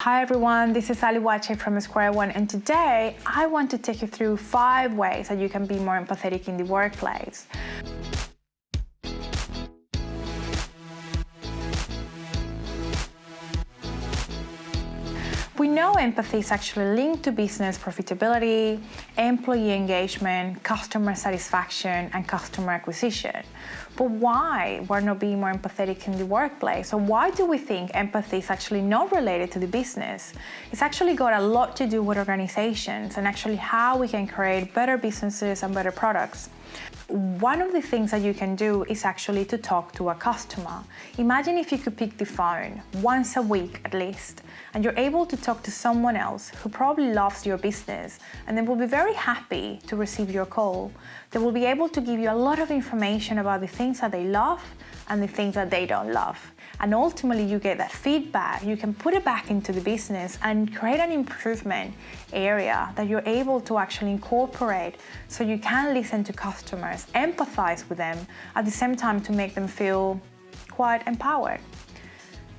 Hi everyone, this is Ali Wache from Square One, and today I want to take you through 5 ways that you can be more empathetic in the workplace. We know empathy is actually linked to business profitability, employee engagement, customer satisfaction, and customer acquisition. But why we're not being more empathetic in the workplace? Or why do we think empathy is actually not related to the business? It's actually got a lot to do with organizations and actually how we can create better businesses and better products. One of the things that you can do is actually to talk to a customer. Imagine if you could pick the phone once a week at least, and you're able to talk to someone else who probably loves your business, and they will be very happy to receive your call. They will be able to give you a lot of information about the things that they love and the things that they don't love. And ultimately you get that feedback, you can put it back into the business and create an improvement area that you're able to actually incorporate so you can listen to customers, empathize with them, at the same time to make them feel quite empowered.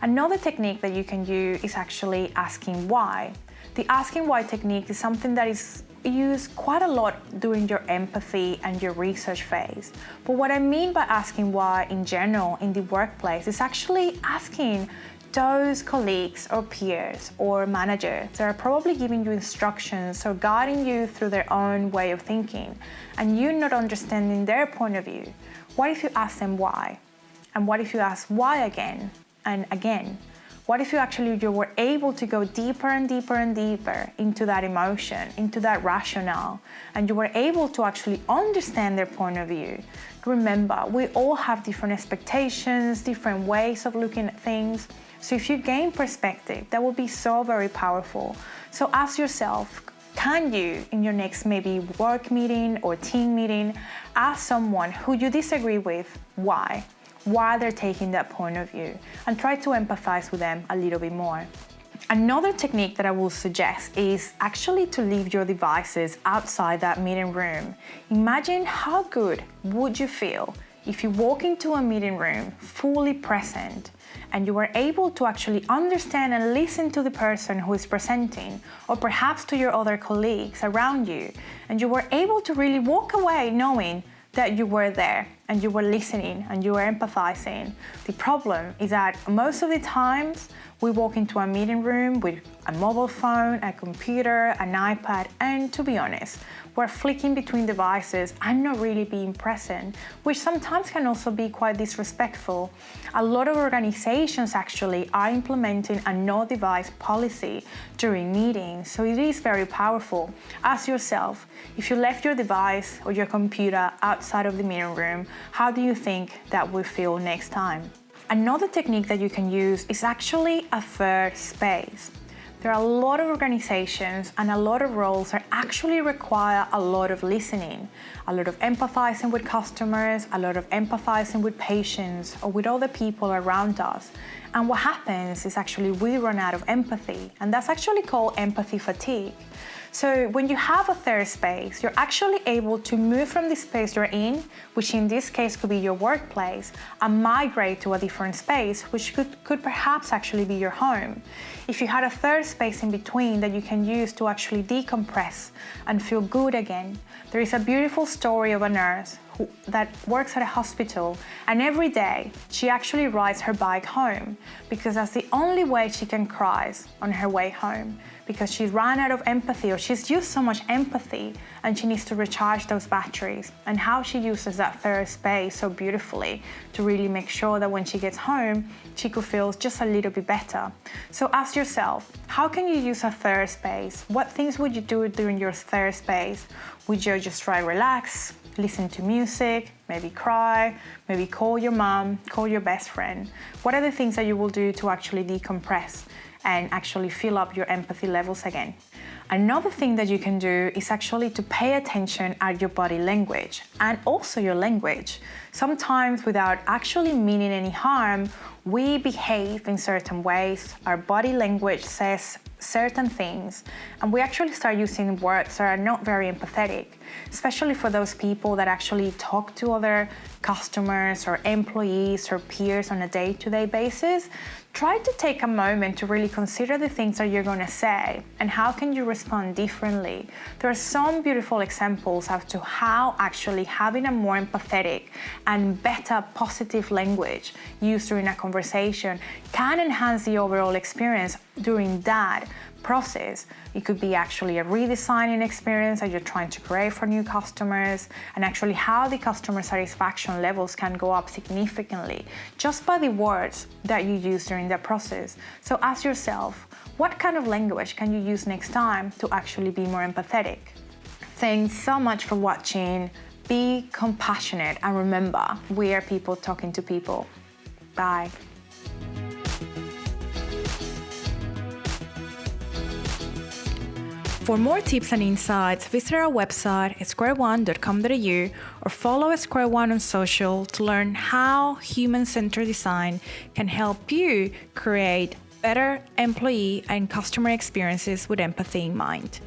Another technique that you can use is actually asking why. The asking why technique is something that is used quite a lot during your empathy and your research phase. But what I mean by asking why in general in the workplace is actually asking those colleagues or peers or managers that are probably giving you instructions or guiding you through their own way of thinking, and you not understanding their point of view. What if you ask them why? And what if you ask why again and again? What if you were able to go deeper and deeper and deeper into that emotion, into that rationale, and you were able to actually understand their point of view? Remember, we all have different expectations, different ways of looking at things. So if you gain perspective, that will be so very powerful. So ask yourself, can you, in your next maybe work meeting or team meeting, ask someone who you disagree with why they're taking that point of view, and try to empathize with them a little bit more. Another technique that I will suggest is actually to leave your devices outside that meeting room. Imagine how good would you feel if you walk into a meeting room fully present and you were able to actually understand and listen to the person who is presenting, or perhaps to your other colleagues around you, and you were able to really walk away knowing that you were there and you were listening and you were empathizing. The problem is that most of the times we walk into a meeting room with a mobile phone, a computer, an iPad, and to be honest, we're flicking between devices and not really being present, which sometimes can also be quite disrespectful. A lot of organizations actually are implementing a no device policy during meetings, so it is very powerful. Ask yourself, if you left your device or your computer outside of the meeting room, how do you think that will feel next time? Another technique that you can use is actually a third space. There are a lot of organizations and a lot of roles that actually require a lot of listening, a lot of empathizing with customers, a lot of empathizing with patients or with other people around us. And what happens is actually we run out of empathy, and that's actually called empathy fatigue. So when you have a third space, you're actually able to move from the space you're in, which in this case could be your workplace, and migrate to a different space, which could perhaps actually be your home. If you had a third space in between that you can use to actually decompress and feel good again. There is a beautiful story of a nurse that works at a hospital, and every day she actually rides her bike home because that's the only way she can cry on her way home, because she's run out of empathy, or she's used so much empathy and she needs to recharge those batteries, and how she uses that third space so beautifully to really make sure that when she gets home she could feel just a little bit better. So ask yourself, how can you use a third space? What things would you do during your third space? Would you just try relax, listen to music, maybe cry, maybe call your mom, call your best friend? What are the things that you will do to actually decompress and actually fill up your empathy levels again? Another thing that you can do is actually to pay attention at your body language and also your language. Sometimes without actually meaning any harm, We behave in certain ways, our body language says certain things, and we actually start using words that are not very empathetic, especially for those people that actually talk to other customers or employees or peers on a day-to-day basis. Try to take a moment to really consider the things that you're going to say and how can you respond differently. There are some beautiful examples as to how actually having a more empathetic and better positive language used during a conversation can enhance the overall experience during that process. It could be actually a redesigning experience that you're trying to create for new customers, and actually how the customer satisfaction levels can go up significantly just by the words that you use during that process. So ask yourself, what kind of language can you use next time to actually be more empathetic? Thanks so much for watching. Be compassionate, and remember, we are people talking to people. Bye. For more tips and insights, visit our website at square1.com.au or follow Square One on social to learn how human-centered design can help you create better employee and customer experiences with empathy in mind.